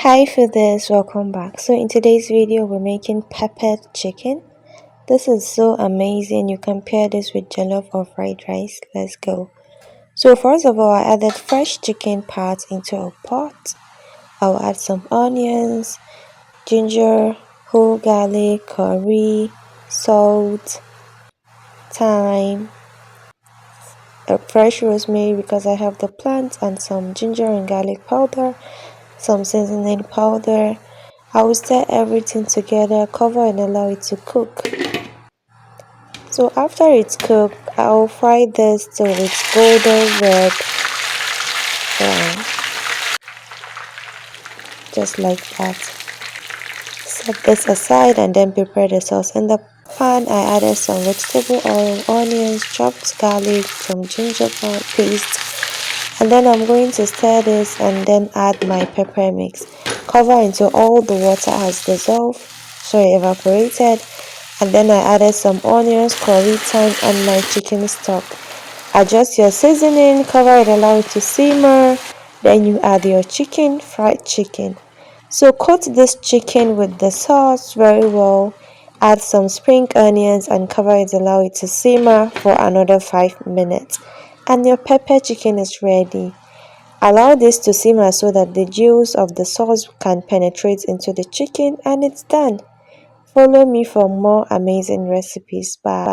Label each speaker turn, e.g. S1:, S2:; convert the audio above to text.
S1: Hi fooders, welcome back. So in today's video we're making peppered chicken. This is so amazing. You can pair this with jollof or fried rice. Let's go. So first of all, I added fresh chicken parts into a pot. I'll add some onions, ginger, whole garlic, curry, salt, thyme, a fresh rosemary because I have the plant, and some ginger and garlic powder, some seasoning powder. I will stir everything together, cover and allow it to cook. So after it's cooked, I'll fry this till it's golden red brown, just like that. Set this aside and then prepare the sauce. In the pan, I added some vegetable oil, onions, chopped garlic, some ginger paste, and then I'm going to stir this and then add my pepper mix. Cover until all the water has evaporated, and then I added some onions, curry, thyme, and my chicken stock. Adjust your seasoning, cover it, allow it to simmer, then you add your fried chicken. So coat this chicken with the sauce very well, add some spring onions and cover it, allow it to simmer for another 5 minutes, and your pepper chicken is ready. Allow this to simmer so that the juice of the sauce can penetrate into the chicken, and it's done. Follow me for more amazing recipes. Bye.